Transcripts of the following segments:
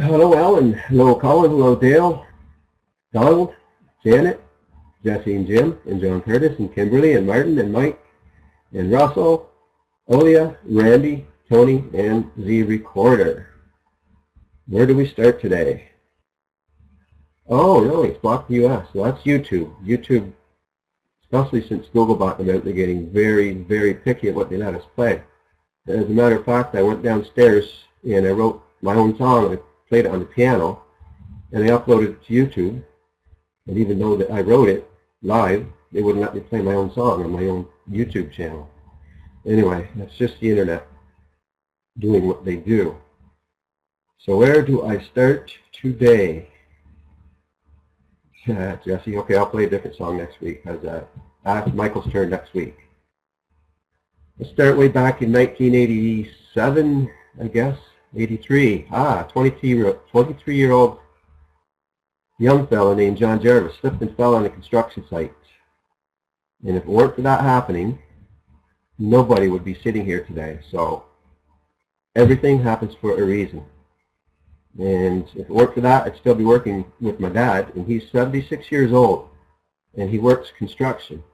Hello, Alan. Hello, Colin. Hello, Dale, Donald, Janet, Jesse and Jim, and John Curtis, and Kimberly, and Martin, and Mike, and Russell, Olia, Randy, Tony, and the recorder. Where do we start today? Oh, really? It's blocked the US. So that's YouTube. YouTube, especially since Google bought them out, they're getting very, very picky at what they let us play. As a matter of fact, I went downstairs and I wrote my own song. I played it on the piano, and I uploaded it to YouTube. And even though that I wrote it live, they wouldn't let me play my own song on my own YouTube channel. Anyway, that's just the internet doing what they do. So where do I start today? Jesse, okay, I'll play a different song next week. How's that? That's Michael's turn next week. Let's start way back in 1987, I guess. 83. 23-year-old young fella named John Jarvis slipped and fell on a construction site. And if it weren't for that happening, nobody would be sitting here today. So everything happens for a reason. And if it weren't for that, I'd still be working with my dad, and he's 76 years old, and he works construction.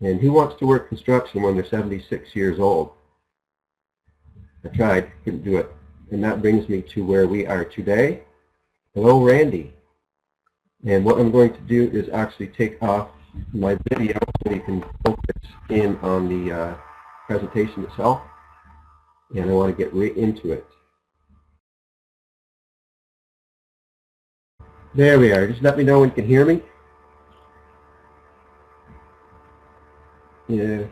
And who wants to work construction when they're 76 years old? I tried, couldn't do it. And that brings me to where we are today. Hello, Randy. And what I'm going to do is actually take off my video so you can focus in on the presentation itself. And I want to get right into it. There we are. Just let me know when you can hear me. Yeah,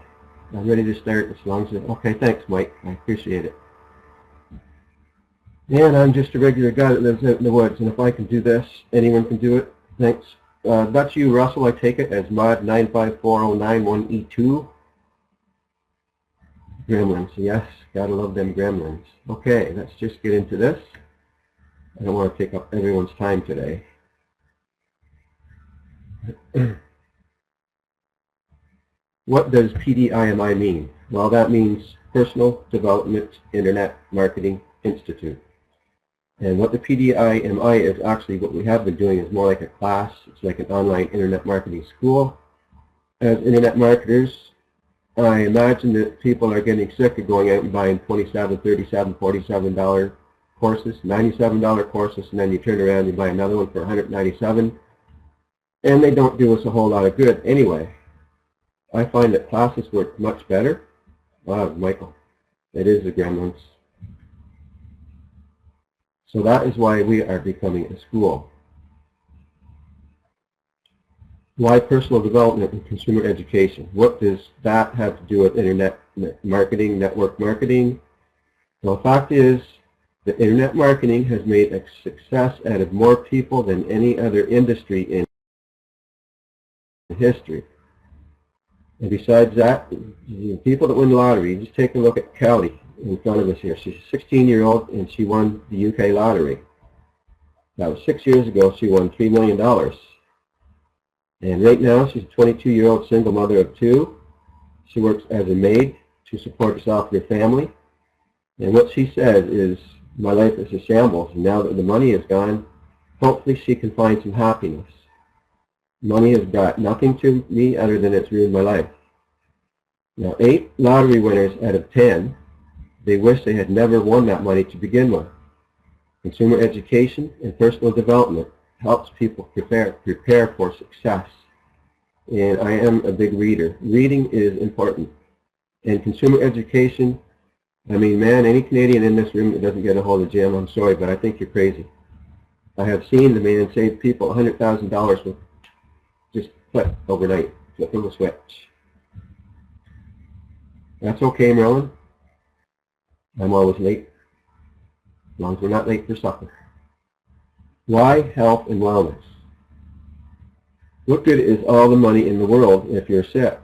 I'm ready to start as long as it... Okay, thanks, Mike. I appreciate it. And I'm just a regular guy that lives out in the woods, and if I can do this, anyone can do it. Thanks. That's you, Russell. I take it as mod 954091E2. Gremlins. Yes, gotta love them gremlins. Okay, let's just get into this. I don't want to take up everyone's time today. What does PDIMI mean? Well, that means Personal Development Internet Marketing Institute. And what the PDIMI is actually, what we have been doing is more like a class. It's like an online internet marketing school. As internet marketers, I imagine that people are getting sick of going out and buying $27, $37, $47 courses, $97 courses, and then you turn around and buy another one for $197, and they don't do us a whole lot of good anyway. I find that classes work much better. Wow, Michael, it is the gremlins. So that is why we are becoming a school. Why personal development and consumer education? What does that have to do with internet marketing, network marketing? Well, the fact is that internet marketing has made a success out of more people than any other industry in history. And besides that, the people that win the lottery, just take a look at Callie in front of us here. She's a 16-year-old and she won the UK lottery. That was 6 years ago. She won $3 million. And right now she's a 22-year-old single mother of two. She works as a maid to support herself and her family. And what she says is, my life is a shambles, and now that the money is gone, hopefully she can find some happiness. Money has got nothing to me other than it's ruined my life. Now, 8 lottery winners out of 10, they wish they had never won that money to begin with. Consumer education and personal development helps people prepare for success. And I am a big reader. Reading is important. And consumer education, I mean, man, any Canadian in this room that doesn't get a hold of Jim, I'm sorry, but I think you're crazy. I have seen the man save people $100,000 with just flip overnight, flipping the switch. That's okay, Merlin. I'm always late, as long as we're not late for supper. Why health and wellness? What good is all the money in the world if you're sick?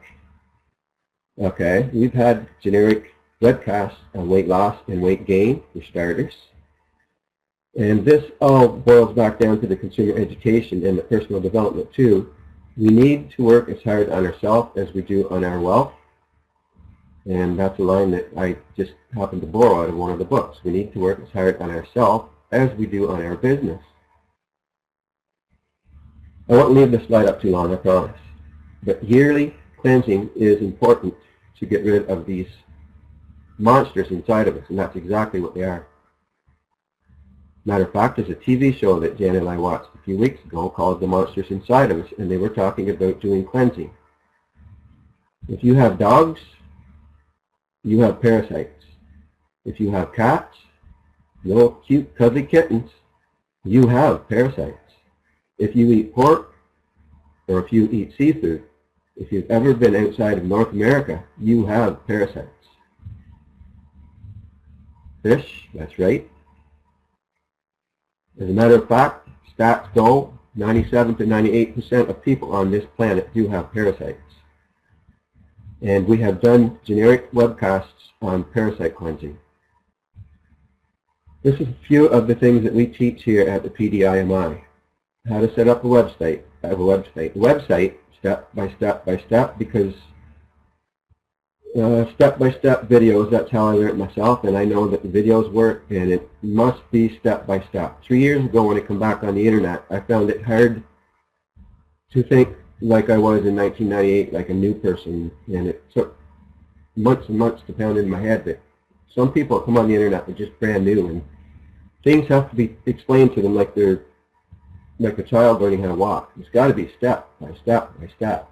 Okay, we've had generic webcasts on weight loss and weight gain, for starters. And this all boils back down to the consumer education and the personal development too. We need to work as hard on ourselves as we do on our wealth. And that's a line that I just happened to borrow out of one of the books. We need to work as hard on ourselves as we do on our business. I won't leave this slide up too long, I promise. But yearly cleansing is important to get rid of these monsters inside of us, and that's exactly what they are. Matter of fact, there's a TV show that Jan and I watched a few weeks ago called The Monsters Inside of Us, and they were talking about doing cleansing. If you have dogs, you have parasites. If you have cats, little cute cuddly kittens, you have parasites. If you eat pork, or if you eat seafood, if you've ever been outside of North America, you have parasites. Fish, that's right. As a matter of fact, stats go 97 to 98% of people on this planet do have parasites. And we have done generic webcasts on parasite cleansing. This is a few of the things that we teach here at the PDIMI. How to set up a website. I have a website step by step by step, because step-by-step videos, that's how I learned myself, and I know that the videos work, and it must be step-by-step. 3 years ago when I come back on the internet, I found it hard to think like I was in 1998, like a new person, and it took months and months to pound in my head that some people come on the internet, they're just brand new, and things have to be explained to them like they're like a child learning how to walk. It's got to be step by step by step.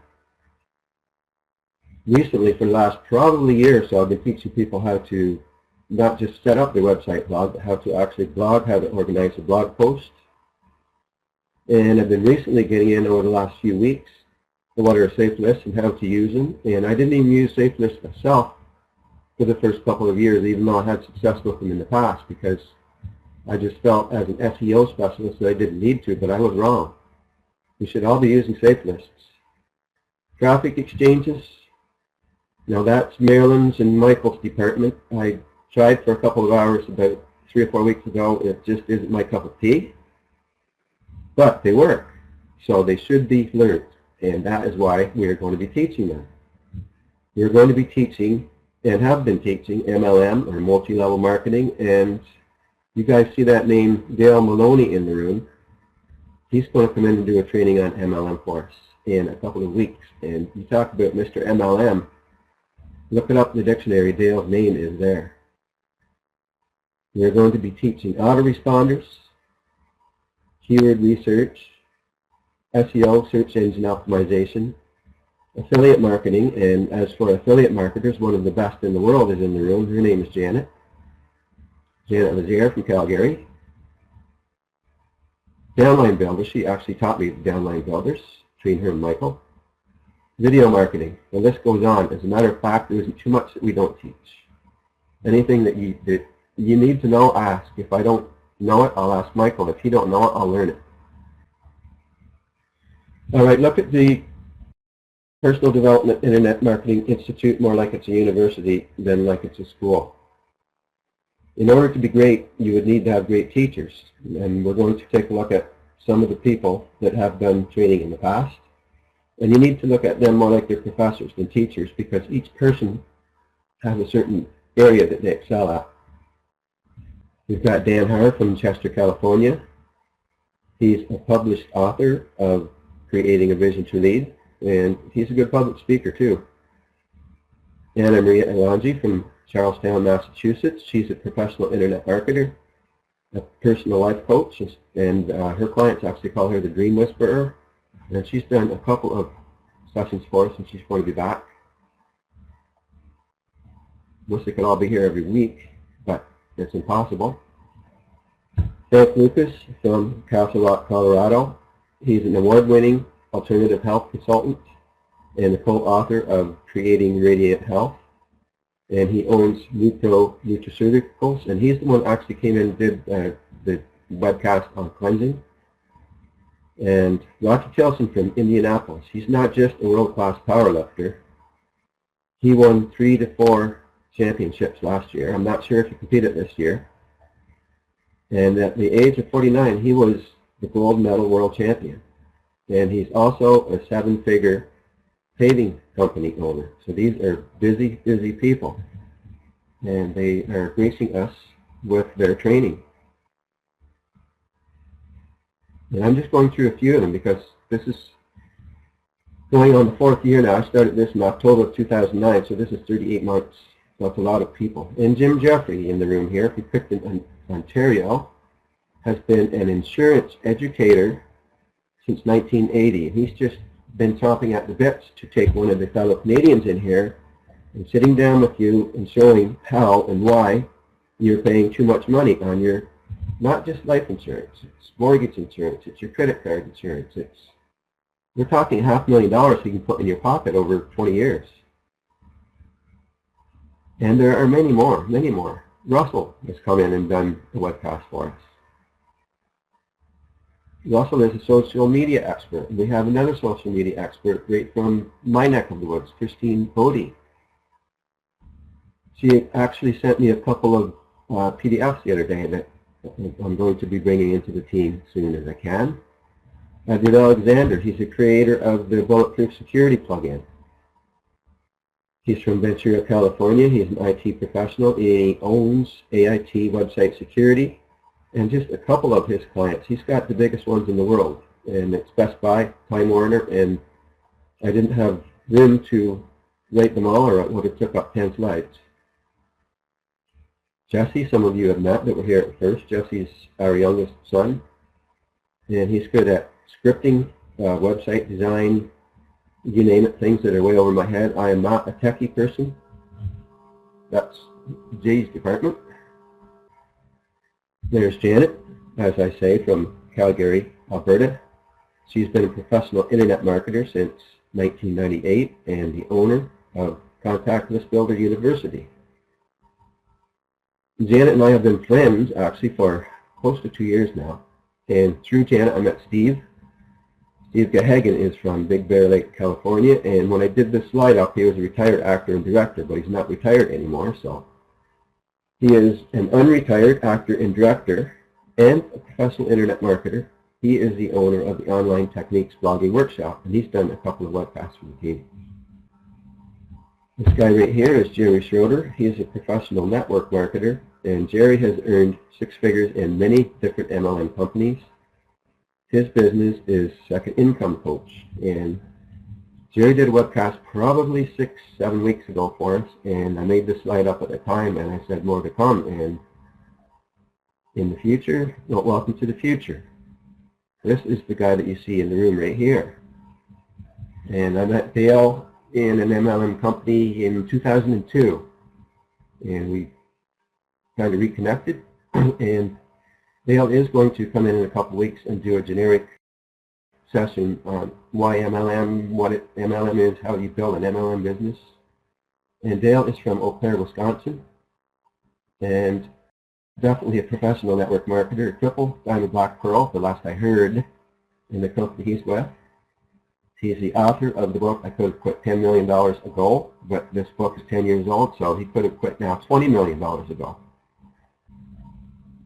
Recently, for the last probably year or so, I've been teaching people how to not just set up their website blog, but how to actually blog, how to organize a blog post. And I've been recently getting in over the last few weeks what are safe lists and how to use them. And I didn't even use safe lists myself for the first couple of years, even though I had success with them in the past, because I just felt as an SEO specialist that I didn't need to, but I was wrong. We should all be using safe lists. Traffic exchanges. Now that's Marilyn's and Michael's department. I tried for a couple of hours about 3 or 4 weeks ago. It just isn't my cup of tea. But they work. So they should be learned. And that is why we are going to be teaching them. We are going to be teaching and have been teaching MLM, or multi-level marketing. And you guys see that name Dale Maloney in the room. He's going to come in and do a training on MLM for us in a couple of weeks. And you talk about Mr. MLM. Look it up in the dictionary. Dale's name is there. We're going to be teaching autoresponders, keyword research, SEO, search engine optimization, affiliate marketing, and as for affiliate marketers, one of the best in the world is in the room. Her name is Janet. Janet Lazier from Calgary. Downline builders. She actually taught me the downline builders, between her and Michael. Video marketing. The list goes on. As a matter of fact, there isn't too much that we don't teach. Anything that you need to know, ask. If I don't know it, I'll ask Michael. If he don't know it, I'll learn it. All right, look at the Personal Development Internet Marketing Institute more like it's a university than like it's a school. In order to be great, you would need to have great teachers. And we're going to take a look at some of the people that have done training in the past. And you need to look at them more like they're professors than teachers, because each person has a certain area that they excel at. We've got Dan Harr from Chester, California. He's a published author of Creating a Vision to Lead, and he's a good public speaker too. Anna Maria Elangi from Charlestown, Massachusetts. She's a professional internet marketer, a personal life coach, and her clients actually call her the Dream Whisperer. And she's done a couple of sessions for us, and she's going to be back. Wish they could all be here every week, but it's impossible. Frank Lucas from Castle Rock, Colorado. He's an award-winning alternative health consultant and the co-author of Creating Radiant Health. And he owns Nutro Nutraceuticals, and he's the one that actually came in and did the webcast on cleansing. And Rocky Tilson from Indianapolis. He's not just a world-class powerlifter. He won 3 to 4 championships last year. I'm not sure if he competed this year. And at the age of 49, he was the gold medal world champion. And he's also a 7-figure paving company owner. So these are busy, busy people. And they are gracing us with their training. And I'm just going through a few of them because this is going on the 4th year now. I started this in October of 2009, so this is 38 months. So that's a lot of people. And Jim Jeffrey in the room here, who picked in Ontario, has been an insurance educator since 1980. He's just been chomping at the bits to take one of the fellow Canadians in here and sitting down with you and showing how and why you're paying too much money on your, not just life insurance, it's mortgage insurance, it's your credit card insurance, we're talking $500,000 you can put in your pocket over 20 years. And there are many more, many more. Russell has come in and done the webcast for us. Russell is a social media expert. We have another social media expert right from my neck of the woods, Christine Bodie. She actually sent me a couple of PDFs the other day that I'm going to be bringing into the team as soon as I can. David Alexander, he's the creator of the Bulletproof Security plugin. He's from Ventura, California. He's an IT professional. He owns AIT Website Security. And just a couple of his clients. He's got the biggest ones in the world. And it's Best Buy, Time Warner, and I didn't have room to rate them all, or it would have took up 10 slides. Jesse, some of you have met that were here at first. Jesse's our youngest son. And he's good at scripting, website design, you name it, things that are way over my head. I am not a techie person. That's Jay's department. There's Janet, as I say, from Calgary, Alberta. She's been a professional internet marketer since 1998 and the owner of Contactless Builder University. Janet and I have been friends actually for close to 2 years now. And through Janet I met Steve. Steve Gahagan is from Big Bear Lake, California, and when I did this slide up, he was a retired actor and director, but he's not retired anymore, so he is an unretired actor and director and a professional internet marketer. He is the owner of the Online Techniques Blogging Workshop, and he's done a couple of webcasts for the team. This guy right here is Jerry Schroeder. He is a professional network marketer, and Jerry has earned 6 figures in many different MLM companies. His business is Second Income Coach, and Jerry did a webcast probably 6-7 weeks ago for us, and I made this slide up at the time, and I said more to come, and in the future, well, welcome to the future. This is the guy that you see in the room right here. And I met Dale in an MLM company in 2002, and we kind of reconnected, and Dale is going to come in a couple of weeks and do a generic session on why MLM, what MLM is, how you build an MLM business. And Dale is from Eau Claire, Wisconsin, and definitely a professional network marketer, triple diamond black pearl, the last I heard, in the company he's with. He's the author of the book, I Could Have Quit $10 Million Ago, but this book is 10 years old, so he could have quit now $20 million ago.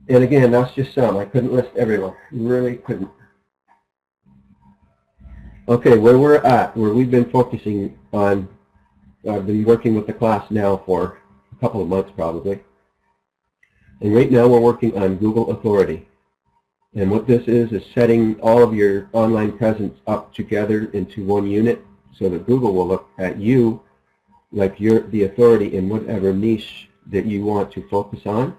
And again, that's just some. I couldn't list everyone. Really couldn't. Okay, where we're at, where we've been focusing on, I've been working with the class now for a couple of months probably. And right now we're working on Google Authority. And what this is setting all of your online presence up together into one unit so that Google will look at you like you're the authority in whatever niche that you want to focus on.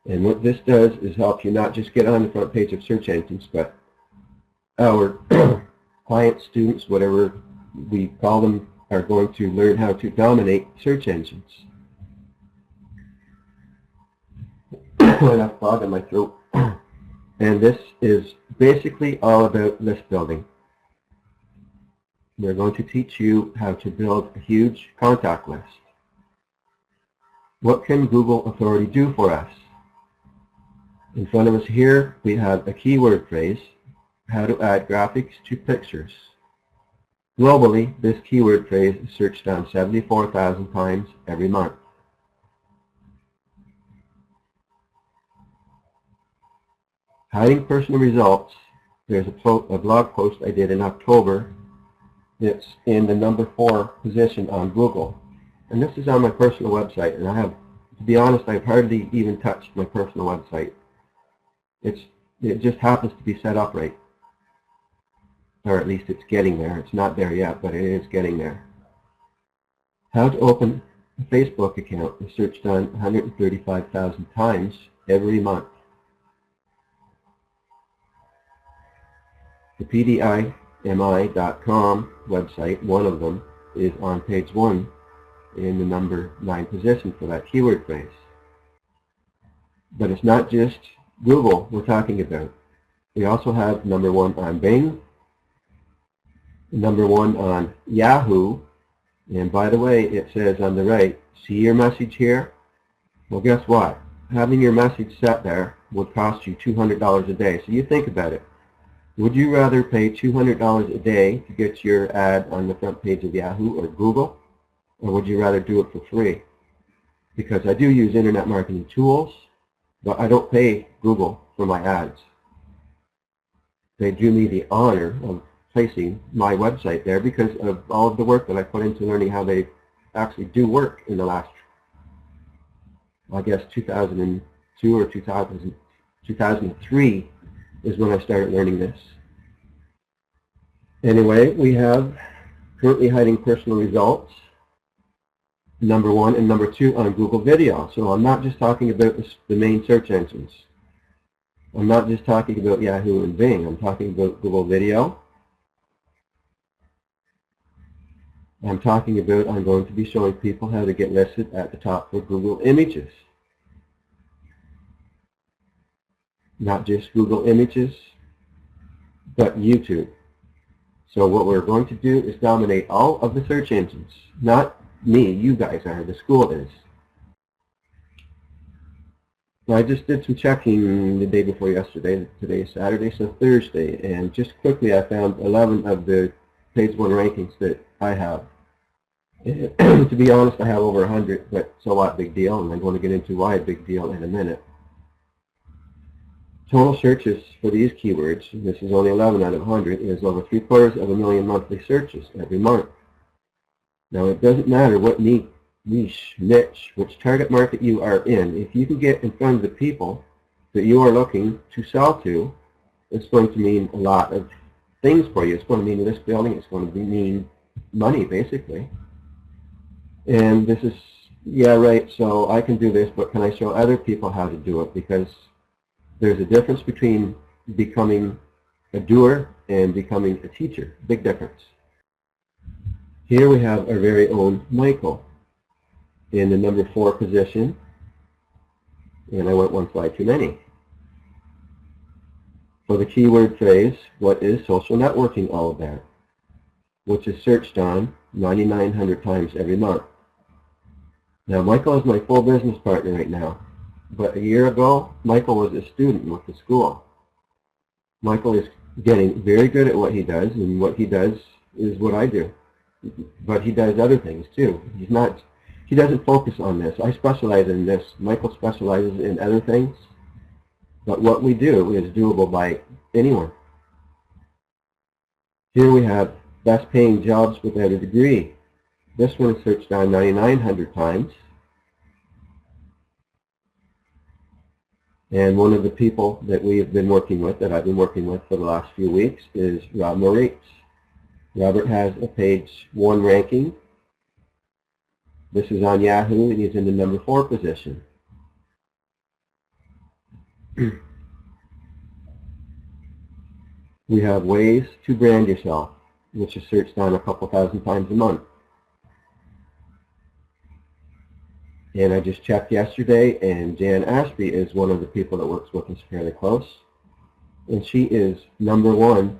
And what this does is help you not just get on the front page of search engines, but our clients, students, whatever we call them, are going to learn how to dominate search engines. I have fog in my throat. And this is basically all about list building. We're going to teach you how to build a huge contact list. What can Google Authority do for us? In front of us here, we have a keyword phrase, how to add graphics to pictures. Globally, this keyword phrase is searched on 74,000 times every month. Hiding personal results, there's a blog post I did in October. It's in the #4 position on Google. And this is on my personal website, and I have, to be honest, I've hardly even touched my personal website. It's It just happens to be set up right. Or at least it's getting there. It's not there yet, but it is getting there. How to open a Facebook account is searched on 135,000 times every month. The PDIMI.com website, one of them, is on page 1 in the number 9 position for that keyword phrase. But it's not just Google we're talking about. We also have number 1 on Bing, number 1 on Yahoo, and by the way, it says on the right, see your message here? Well, guess what? Having your message set there would cost you $200 a day. So you think about it. Would you rather pay $200 a day to get your ad on the front page of Yahoo or Google, or would you rather do it for free? Because I do use internet marketing tools, but I don't pay Google for my ads. They do me the honor of placing my website there because of all of the work that I put into learning how they actually do work in the last, I guess, 2002 or 2003 is when I started learning this. Anyway, we have currently hiding personal results, number 1 and number 2 on Google Video. So I'm not just talking about the main search engines. I'm not just talking about Yahoo and Bing. I'm talking about Google Video. I'm going to be showing people how to get listed at the top for Google Images. Not just Google Images, but YouTube. So what we're going to do is dominate all of the search engines. Not me, you guys are, the school is. I just did some checking the day before yesterday. Today is Saturday, so Thursday, and just quickly I found 11 of the page 1 rankings that I have. To be honest, I have over 100, but so what, big deal, and I'm going to get into why big deal in a minute. Total searches for these keywords, and this is only 11 out of 100, is over 750,000 monthly searches every month. Now it doesn't matter what niche, which target market you are in. If you can get in front of the people that you are looking to sell to, it's going to mean a lot of things for you. It's going to mean list building. It's going to mean money, basically. And this is, yeah, right, so I can do this, but can I show other people how to do it? Because there's a difference between becoming a doer and becoming a teacher. Big difference. Here we have our very own Michael in the number 4 position, and I went one slide too many. For the keyword phrase, what is social networking all about? Which is searched on 9,900 times every month. Now Michael is my full business partner right now, but a year ago Michael was a student with the school. Michael is getting very good at what he does, and what he does is what I do. But he does other things too. He doesn't focus on this. I specialize in this. Michael specializes in other things. But what we do is doable by anyone. Here we have best paying jobs without a degree. This one is searched on 9,900 times. And one of the people that we have been working with, that I've been working with for the last few weeks, is Rob Moritz. Robert has a page 1 ranking. This is on Yahoo, and he's in the number 4 position. We have ways to brand yourself, which is searched on a couple thousand times a month. And I just checked yesterday, and Jan Ashby is one of the people that works with us fairly close. And she is number 1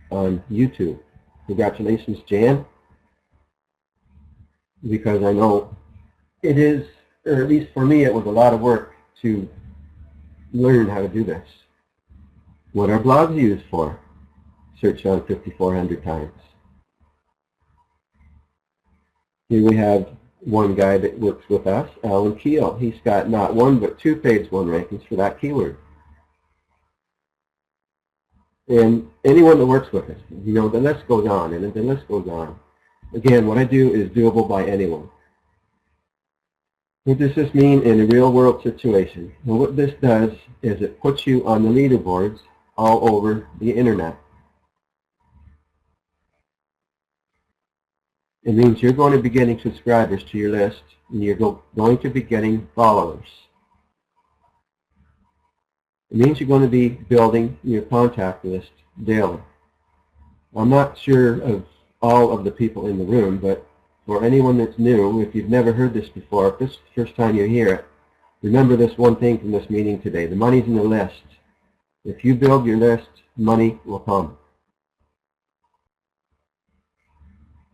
on YouTube. Congratulations, Jan. Because I know it is, or at least for me, it was a lot of work to learn how to do this. What are blogs used for? Searched on 5,400 times. Here we have one guy that works with us, Alan Keel. He's got not 1 but 2 page 1 rankings for that keyword. And anyone that works with us, you know, the list goes on, and the list goes on. Again, what I do is doable by anyone. What does this mean in a real world situation? Well, what this does is it puts you on the leaderboards all over the internet. It means you're going to be getting subscribers to your list, and you're going to be getting followers. It means you're going to be building your contact list daily. I'm not sure of all of the people in the room, but for anyone that's new, if you've never heard this before, if this is the first time you hear it, remember this one thing from this meeting today. The money's in the list. If you build your list, money will come.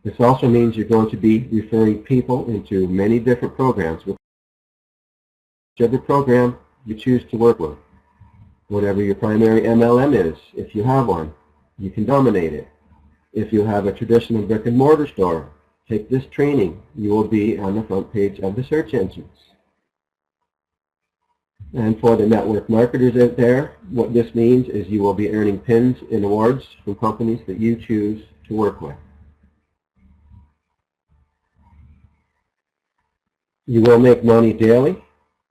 This also means you're going to be referring people into many different programs, whichever program you choose to work with. Whatever your primary MLM is, if you have one, you can dominate it. If you have a traditional brick and mortar store, take this training. You will be on the front page of the search engines. And for the network marketers out there, what this means is you will be earning pins and awards from companies that you choose to work with. You will make money daily,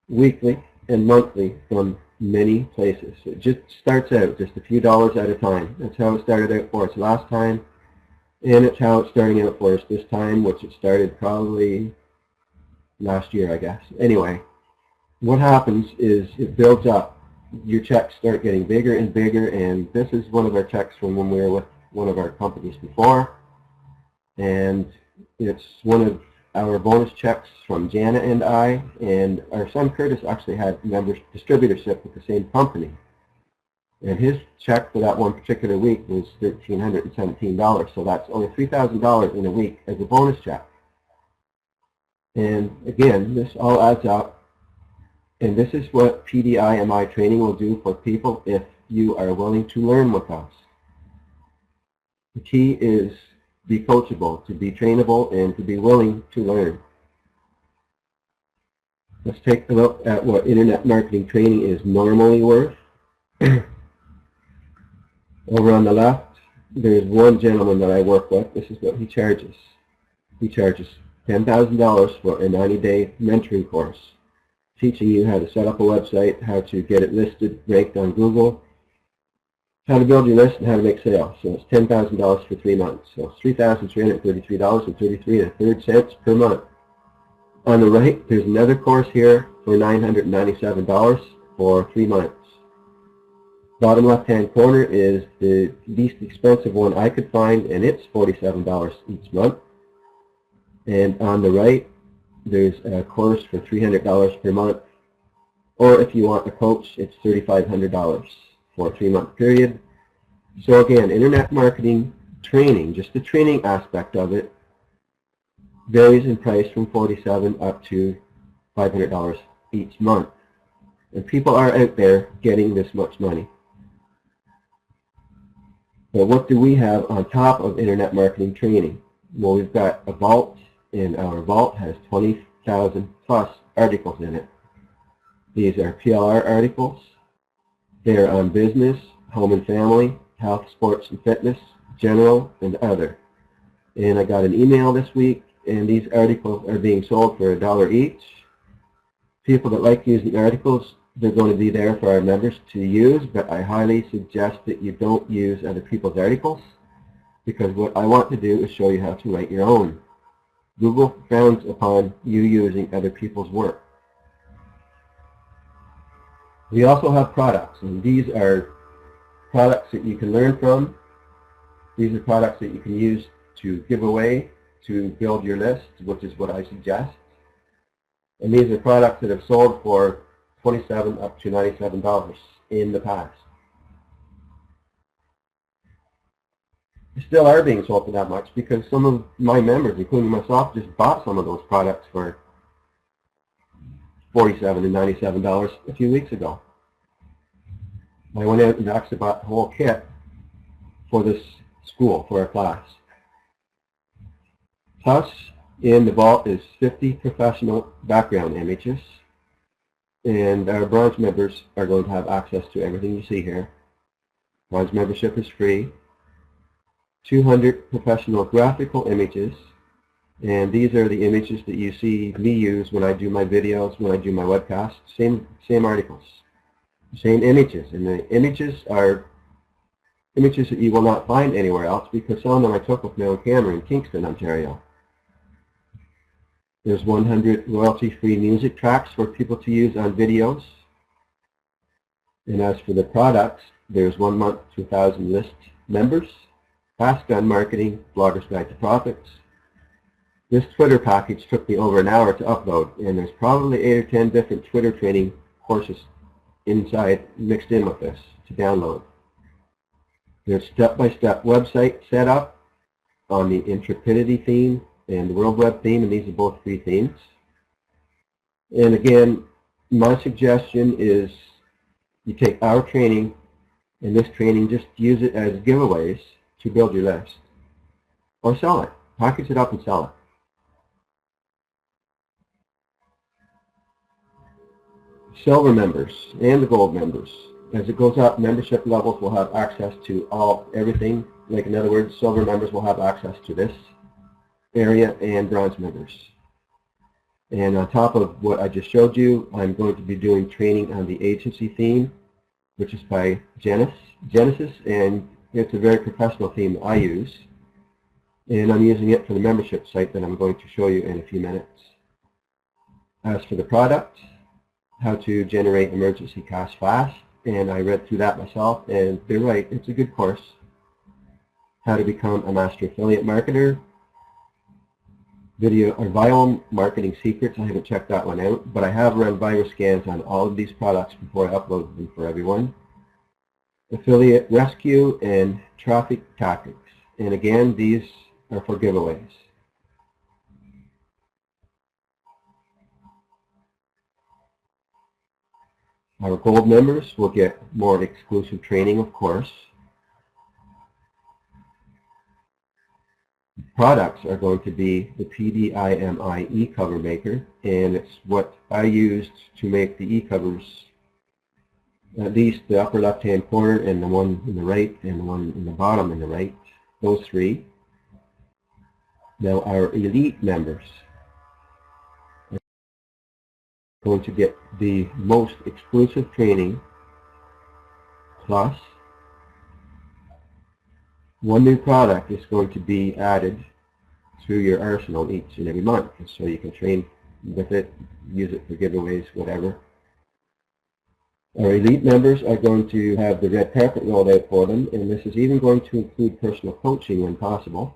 weekly, and monthly from many places. It just starts out just a few dollars at a time. That's how it started out for us last time, and it's how it's starting out for us this time, which it started probably last year, I guess. Anyway, what happens is it builds up. Your checks start getting bigger and bigger, and this is one of our checks from when we were with one of our companies before, and it's one of our bonus checks from Jana and I, and our son Curtis actually had distributorship with the same company. And his check for that one particular week was $1,317, so that's only $3,000 in a week as a bonus check. And again, this all adds up, and this is what PDIMI training will do for people if you are willing to learn with us. The key is be coachable, to be trainable, and to be willing to learn. Let's take a look at what internet marketing training is normally worth. Over on the left, there's one gentleman that I work with. This is what he charges. He charges $10,000 for a 90-day mentoring course, teaching you how to set up a website, how to get it listed, ranked on Google, how to build your list, and how to make sales. So it's $10,000 for 3 months. So it's $3,333.33 per month. On the right, there's another course here for $997 for 3 months. Bottom left-hand corner is the least expensive one I could find, and it's $47 each month. And on the right, there's a course for $300 per month. Or if you want a coach, it's $3,500. For a 3-month period. So again, internet marketing training, just the training aspect of it, varies in price from $47 up to $500 each month. And people are out there getting this much money. But what do we have on top of internet marketing training? Well, we've got a vault, and our vault has 20,000 plus articles in it. These are PLR articles. They're on business, home and family, health, sports and fitness, general, and other. And I got an email this week, and these articles are being sold for $1 each. People that like using articles, they're going to be there for our members to use, but I highly suggest that you don't use other people's articles, because what I want to do is show you how to write your own. Google frowns upon you using other people's work. We also have products, and these are products that you can learn from. These are products that you can use to give away to build your list, which is what I suggest. And these are products that have sold for $27 up to $97 in the past. They still are being sold for that much because some of my members, including myself, just bought some of those products for $47 and $97 a few weeks ago. I went out and actually bought the whole kit for this school, for our class. Plus, in the vault is 50 professional background images, and our bronze members are going to have access to everything you see here. Bronze membership is free. 200 professional graphical images, And these are the images that you see me use when I do my videos, when I do my webcasts. Same articles, same images. And the images are images that you will not find anywhere else, because some of them I took with my own camera in Kingston, Ontario. There's 100 royalty-free music tracks for people to use on videos. And as for the products, there's 1 month to 1,000 list members, Fast Gun Marketing, Blogger's Guide to Profits. This Twitter package took me over an hour to upload, and there's probably 8 or 10 different Twitter training courses inside, mixed in with this to download. There's step-by-step website setup on the Intrepidity theme and the World Web theme, and these are both free themes. And again, my suggestion is you take our training, and this training, just use it as giveaways to build your list. Or sell it. Package it up and sell it. Silver members and the gold members. As it goes up, membership levels will have access to everything. Like, in other words, silver members will have access to this area, and bronze members. And on top of what I just showed you, I'm going to be doing training on the agency theme, which is by Genesis, and it's a very professional theme that I use. And I'm using it for the membership site that I'm going to show you in a few minutes. As for the product, how to generate emergency cash fast, and I read through that myself, and they're right, it's a good course. How to become a master affiliate marketer, video or viral marketing secrets. I haven't checked that one out, but I have run virus scans on all of these products before I upload them for everyone. Affiliate rescue and traffic tactics, and again, these are for giveaways. Our gold members will get more exclusive training, of course. Products are going to be the PDIMI e-cover maker, and it's what I used to make the e-covers, at least the upper left-hand corner and the one in the right and the one in the bottom in the right, those three. Now our elite members are going to get the most exclusive training, plus one new product is going to be added through your arsenal each and every month, so you can train with it, use it for giveaways, whatever. Our elite members are going to have the red carpet rolled out for them, and this is even going to include personal coaching when possible,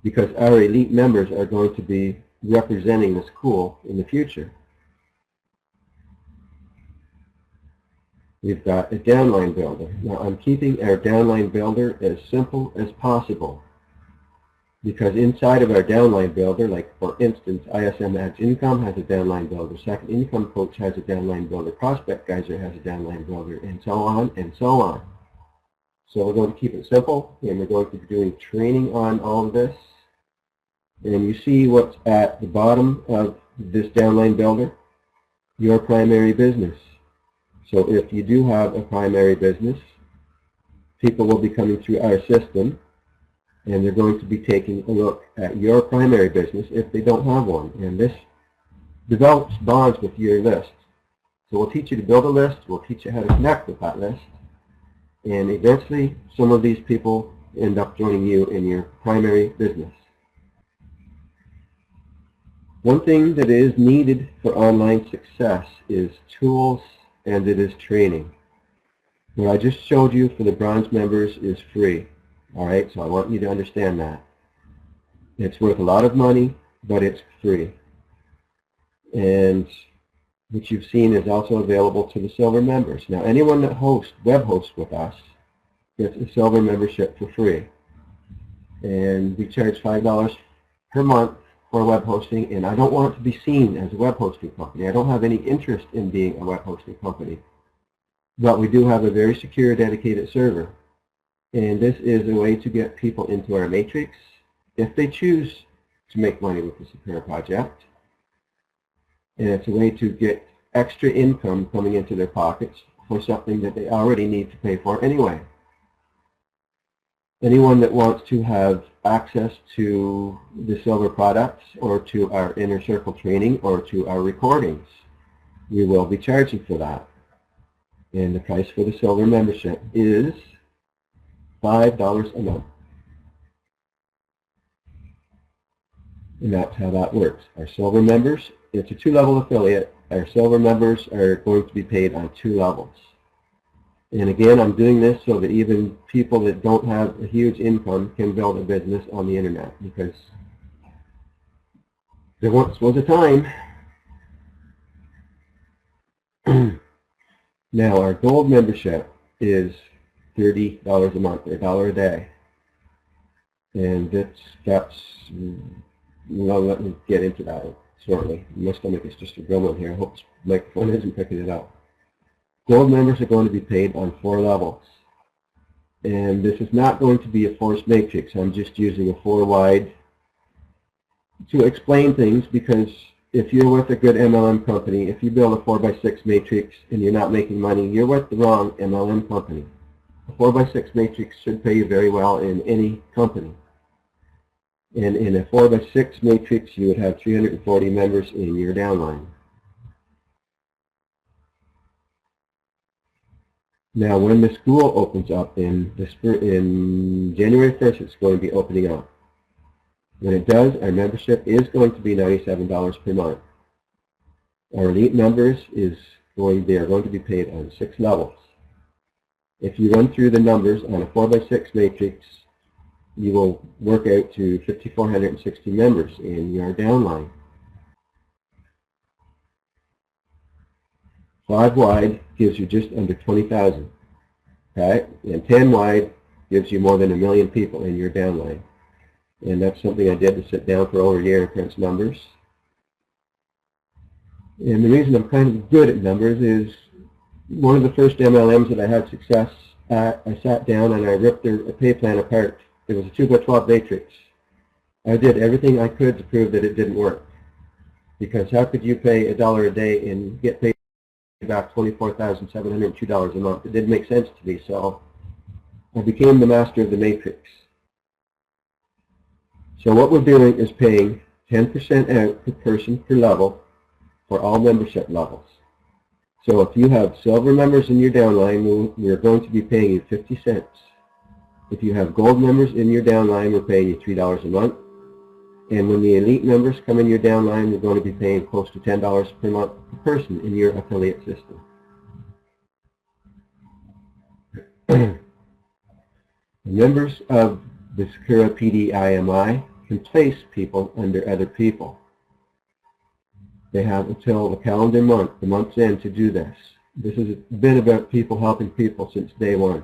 because our elite members are going to be representing the school in the future. We've got a downline builder. Now, I'm keeping our downline builder as simple as possible, because inside of our downline builder, like for instance, ISM Ads Income has a downline builder, Second Income Coach has a downline builder, Prospect Geyser has a downline builder, and so on and so on. So we're going to keep it simple, and we're going to be doing training on all of this. And you see what's at the bottom of this downline builder, your primary business. So if you do have a primary business, people will be coming through our system, and they're going to be taking a look at your primary business if they don't have one. And this develops bonds with your list. So we'll teach you to build a list, we'll teach you how to connect with that list, and eventually some of these people end up joining you in your primary business. One thing that is needed for online success is tools, and it is training. What I just showed you for the bronze members is free. All right, so I want you to understand that. It's worth a lot of money, but it's free. And what you've seen is also available to the silver members. Now, anyone that web hosts with us gets a silver membership for free. And we charge $5 per month for web hosting, and I don't want it to be seen as a web hosting company. I don't have any interest in being a web hosting company. But we do have a very secure, dedicated server. And this is a way to get people into our matrix if they choose to make money with the Superior Project. And it's a way to get extra income coming into their pockets for something that they already need to pay for anyway. anyone that wants to have access to the silver products or to our inner circle training or to our recordings, we will be charging for that. And the price for the silver membership is $5 a month. And that's how that works. Our silver members, it's a 2-level affiliate. Our silver members are going to be paid on 2 levels. And again, I'm doing this so that even people that don't have a huge income can build a business on the internet, because there once was a time. Now, our gold membership is $30 a month, or $1 a day. And that's well, let me get into that shortly. My stomach is just a grumbling here. I hope this microphone isn't picking it up. Gold members are going to be paid on 4 levels. And this is not going to be a forced matrix. I'm just using a 4-wide to explain things, because if you're with a good MLM company, if you build a 4x6 matrix and you're not making money, you're with the wrong MLM company. A 4x6 matrix should pay you very well in any company. And in a 4x6 matrix, you would have 340 members in your downline. Now, when the school opens up in January 1st, it's going to be opening up. When it does, our membership is going to be $97 per month. Our elite members they are going to be paid on 6 levels. If you run through the numbers on a 4x6 matrix, you will work out to 5,460 members in your downline. 5 wide gives you just under 20,000. Okay? And 10 wide gives you more than 1 million people in your downline. And that's something I did to sit down for over a year and crunch numbers. And the reason I'm kind of good at numbers is one of the first MLMs that I had success at, I sat down and I ripped their pay plan apart. It was a 2x12 matrix. I did everything I could to prove that it didn't work. Because how could you pay $1 a day and get paid back $24,702 a month? It didn't make sense to me, so I became the master of the matrix. So what we're doing is paying 10% out per person per level for all membership levels. So if you have silver members in your downline, we're going to be paying you 50 cents. If you have gold members in your downline, we're paying you $3 a month. And when the elite members come in your downline, we're going to be paying close to $10 per month per person in your affiliate system. The members of the Sakura PDIMI can place people under other people. They have until the calendar month, the month's end, to do this. This has been about people helping people since day one.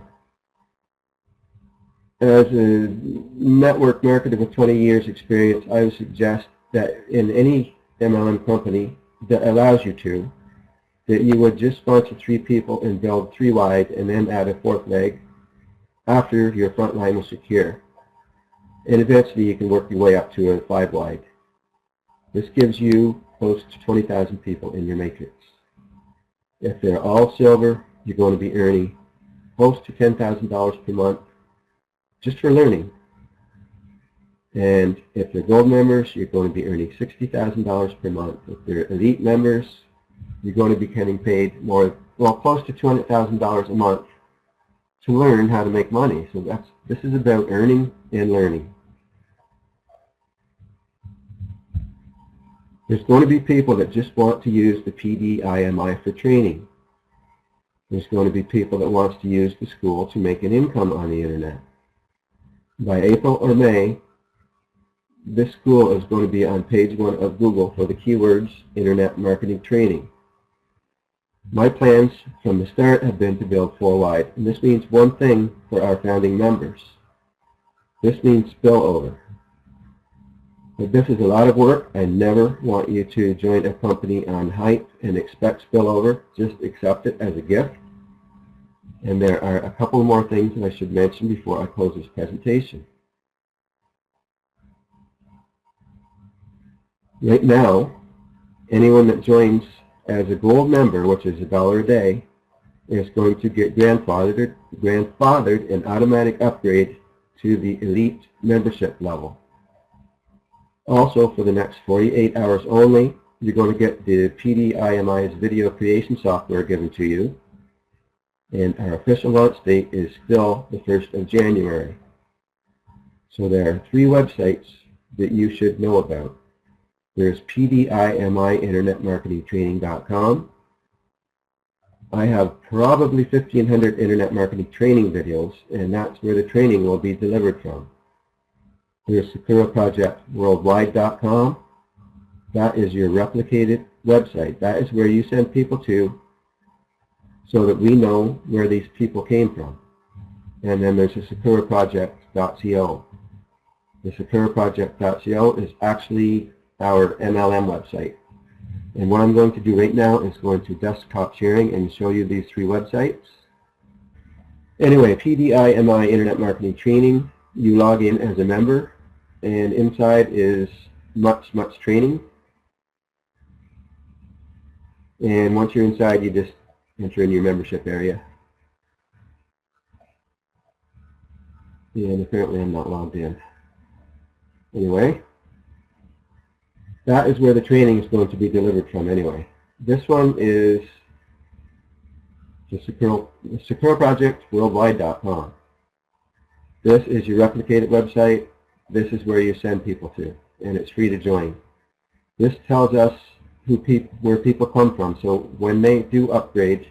As a network marketer with 20 years experience, I would suggest that in any MLM company that allows you to, that you would just sponsor 3 people and build 3 wide and then add a 4th leg after your front line was secure. And eventually you can work your way up to a 5 wide. This gives you close to 20,000 people in your matrix. If they're all silver, you're going to be earning close to $10,000 per month just for learning. And if they're gold members, you're going to be earning $60,000 per month. If they're elite members, you're going to be getting paid more, well, close to $200,000 a month to learn how to make money. So this is about earning and learning. There's going to be people that just want to use the PDIMI for training. There's going to be people that want to use the school to make an income on the internet. By April or May, this school is going to be on page 1 of Google for the keywords Internet Marketing Training. My plans from the start have been to build 4 wide, and this means one thing for our founding members. This means spillover. But this is a lot of work. I never want you to join a company on hype and expect spillover. Just accept it as a gift. And there are a couple more things that I should mention before I close this presentation. Right now, anyone that joins as a gold member, which is $1 a day, is going to get grandfathered an automatic upgrade to the elite membership level. Also, for the next 48 hours only, you're going to get the PDIMI's video creation software given to you. And our official launch date is still the 1st of January. So there are 3 websites that you should know about. There's PDIMI InternetMarketingTraining.com. I have probably 1,500 internet marketing training videos, and that's where the training will be delivered from. There's SakuraProjectWorldwide.com. That is your replicated website. That is where you send people to so that we know where these people came from. And then there's the SakuraProject.co. The SakuraProject.co is actually our MLM website. And what I'm going to do right now is going to desktop sharing and show you these 3 websites. Anyway, PDIMI Internet Marketing Training, you log in as a member, and inside is much training. And once you're inside, you just enter in your membership area. And apparently I'm not logged in. Anyway, that is where the training is going to be delivered from anyway. This one is the SakuraProjectWorldwide.com. This is your replicated website. This is where you send people to, and it's free to join. This tells us where people come from, so when they do upgrade,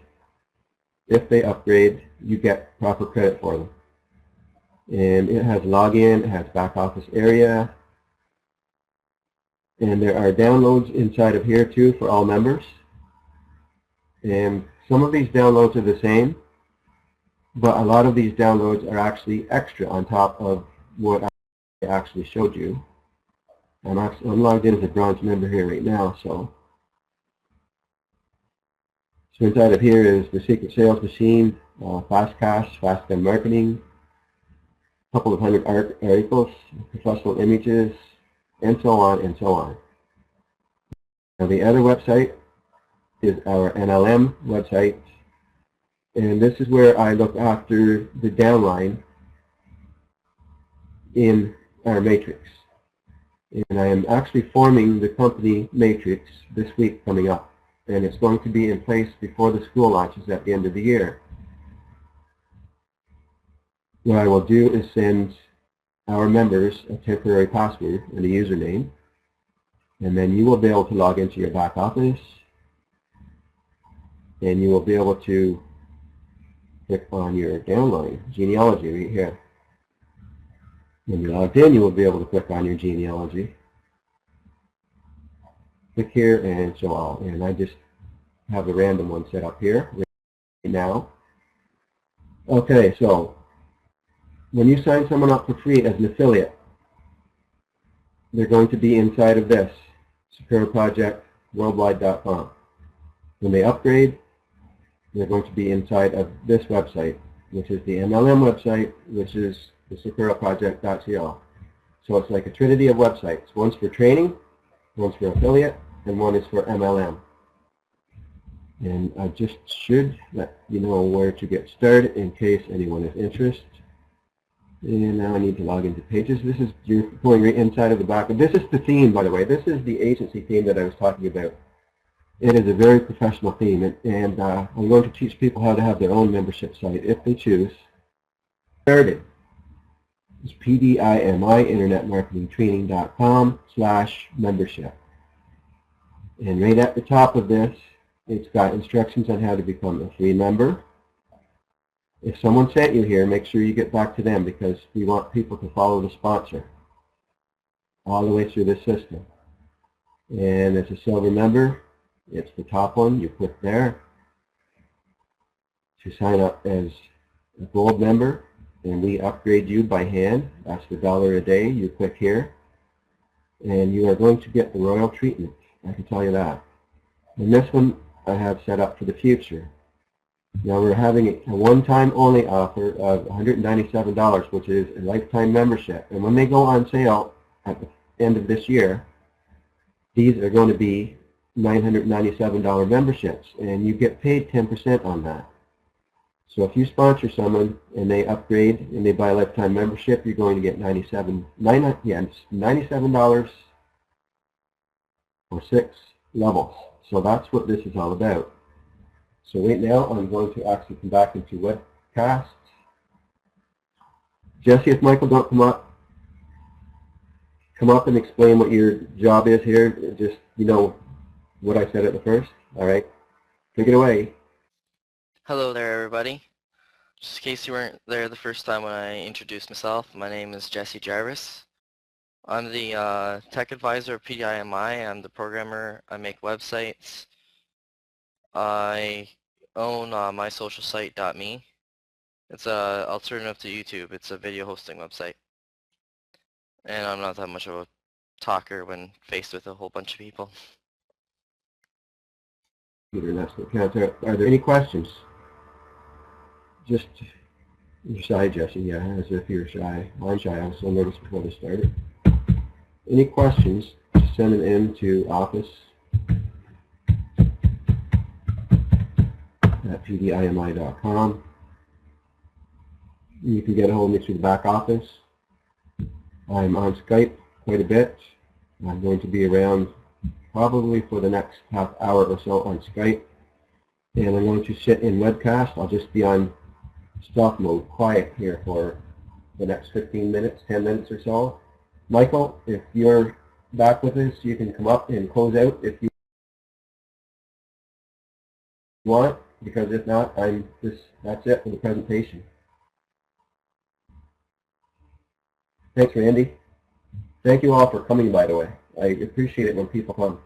if they upgrade, you get proper credit for them. And it has login, it has back office area, and there are downloads inside of here too for all members. And some of these downloads are the same, but a lot of these downloads are actually extra on top of what I actually showed you. I'm logged in as a bronze member here right now, so inside of here is the Secret Sales Machine, Fast Cash, Fast Gun Marketing, a couple of hundred articles, professional images, and so on and so on. Now the other website is our MLM website, and this is where I look after the downline in our matrix. And I am actually forming the company matrix this week coming up, and it's going to be in place before the school launches at the end of the year. What I will do is send our members a temporary password and a username, and then you will be able to log into your back office, and you will be able to click on your downline genealogy right here. When you're logged in, you will be able to click on your genealogy. Click here and show all, and I just have a random one set up here right now. Okay, so when you sign someone up for free as an affiliate, they're going to be inside of this, SakuraProjectWorldwide.com. When they upgrade, they're going to be inside of this website, which is the MLM website, which is the SakuraProject.co. So it's like a trinity of websites. One's for training, one's for affiliate, and one is for MLM. And I just should let you know where to get started in case anyone is interested. And now I need to log into Pages. This is, you're going right inside of the back. This is the theme, by the way. This is the agency theme that I was talking about. It is a very professional theme, and I'm going to teach people how to have their own membership site if they choose. Started. It's PDIMI InternetMarketingTraining.com/membership. And right at the top of this, it's got instructions on how to become a free member. If someone sent you here, make sure you get back to them, because we want people to follow the sponsor all the way through this system. And as a silver member, it's the top one. You click there. To sign up as a gold member, and we upgrade you by hand. That's the $1 a day. You click here, and you are going to get the royal treatment. I can tell you that. And this one I have set up for the future. Now we're having a one-time only offer of $197, which is a lifetime membership. And when they go on sale at the end of this year, these are going to be $997 memberships, and you get paid 10% on that. So if you sponsor someone and they upgrade and they buy a lifetime membership, you're going to get $97 for 6 levels. So that's what this is all about. So right now I'm going to actually come back into Webcast. Jesse, if Michael don't come up and explain what your job is here. Just, you know, what I said at the first. All right, take it away. Hello there, everybody. Just in case you weren't there the first time when I introduced myself, my name is Jesse Jarvis. I'm the tech advisor of PDIMI. I'm the programmer. I make websites. I own mysocialsite.me. It's a alternative to YouTube. It's a video hosting website. And I'm not that much of a talker when faced with a whole bunch of people. Are there any questions? Just, you're shy, Jesse. Yeah, as if you're shy. I'm shy. I was so nervous before this started. Any questions? Just send them in to office@pdimi.com. You can get a hold of me through the back office. I'm on Skype quite a bit. I'm going to be around probably for the next half hour or so on Skype. And I'm going to sit in Webcast. I'll just be on stealth mode, quiet here for the next 15 minutes, 10 minutes or so. Michael, if you're back with us, you can come up and close out if you want, because if not, that's it for the presentation. Thanks, Randy. Thank you all for coming, by the way. I appreciate it when people come.